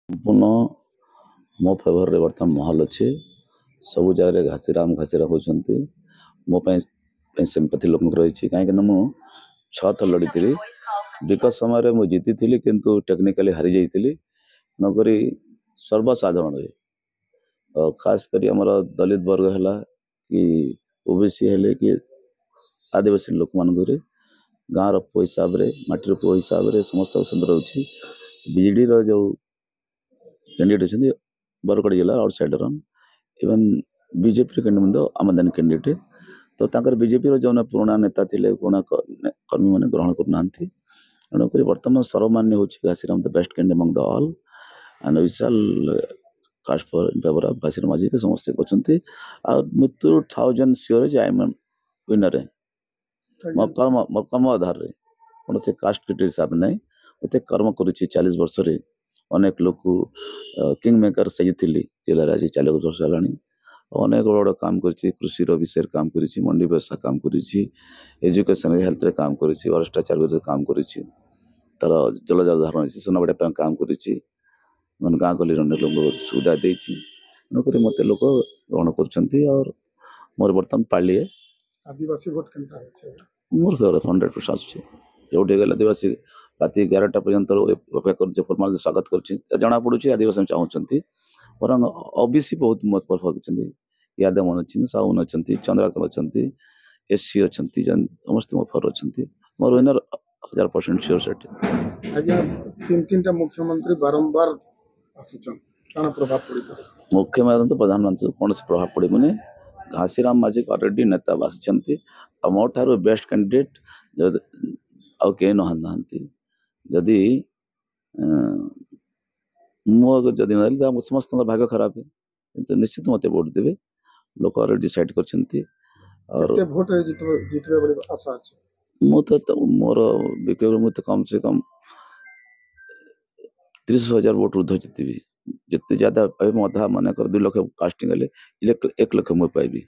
ସମ୍ପୂର୍ଣ୍ଣ ମୋ ଫେଭରରେ ବର୍ତ୍ତମାନ ମହଲ ଅଛି। ସବୁ ଜାଗାରେ ଘାସିରାମ ହେଉଛନ୍ତି। ମୋ ପାଇଁ ସିମ୍ପାଥି ଲୋକଙ୍କର ରହିଛି, କାହିଁକିନା ମୁଁ 6 ଥର ଲଢ଼ିଥିଲି। ବିଗତ ସମୟରେ ମୁଁ ଜିତିଥିଲି, କିନ୍ତୁ ଟେକ୍ନିକାଲି ହାରି ଯାଇଥିଲି। ନକରି ସର୍ବସାଧାରଣରେ ଖାସ କରି ଆମର ଦଲିତ ବର୍ଗ ହେଲା କି ଓବିସି ହେଲେ କି ଆଦିବାସୀ ଲୋକମାନଙ୍କରେ ଗାଁର ପୁଅ ହିସାବରେ, ମାଟିର ପୁଅ ହିସାବରେ ସମସ୍ତଙ୍କ ସହିତ ରହୁଛି। ବିଜେଡ଼ିର ଯେଉଁ कैंडिडेट अच्छे बरगढ़ जिला outside run even BJP candidate आमदानी कैंडिडेट तो बीजेपी जो पुराना नेता थे पुराना कर्मी मैंने ग्रहण करना तेणुक बर्तमान सर्वमान्य हो Ghasiram the best candidate among the all and विशाल cast for in favour of Ghasiram Majhi के समस्ते कहते मृत्यु 1000 श्योर आई एम विनर मो कर्म आधार कौन से कास्ट क्रिटेरिया हिसाब नहीं मत कर्म कर 40 वर्ष अनेक लोग किंग मेकर सजिली जिले आज 40 वर्ष है अनेक बड़ काम कर कृषि विषय काम कर मंडी व्यवसाय काम कर एजुकेशन हेल्थ रे काम कर भ्रष्टाचार विरुद्ध काम कर तार जल धारण सुनाबड़ा काम कर गाँ गली लोग सुविधा देती तेणुक मत लोक ग्रहण कर मोर बर्तमान पाली आदिवासी भोट मोर फेवरेट 100% आसुच्छे जोटे गले आदिवासी राति 11टा पर्यंत अपेक्षा कर स्वागत कर जना पड़ुची आदिवासी चाहते बर ओबीसी बहुत मत कर यादव अच्छी साउन अच्छा चंद्राकर अच्छा एससी अच्छा समस्त मो फर अच्छा मोर विनर 1000% श्योर सेट तीन मुख्यमंत्री बारंबार प्रभाव पड़ता मुख्यमंत्री तो प्रधानमंत्री कौन से प्रभाव पड़े घासीराम माझी अलरेडी नेता आसी मोठार बेस्ट कैंडिडेट आउ कई नहांती जदि जदि ना समस्त भाग्य खराब है किंतु निश्चित मत वोट देवे लोक अलरेडी डिसाइड कर भोट जितबे आशा अछि मोर विकेट मुझे कम से कम 30,000 वोट ऊर्ध जितबी जितने ज्यादा पाइबे अधा मन कर 2 लाख कास्टिंग 1 लाख मुझे पाइबी।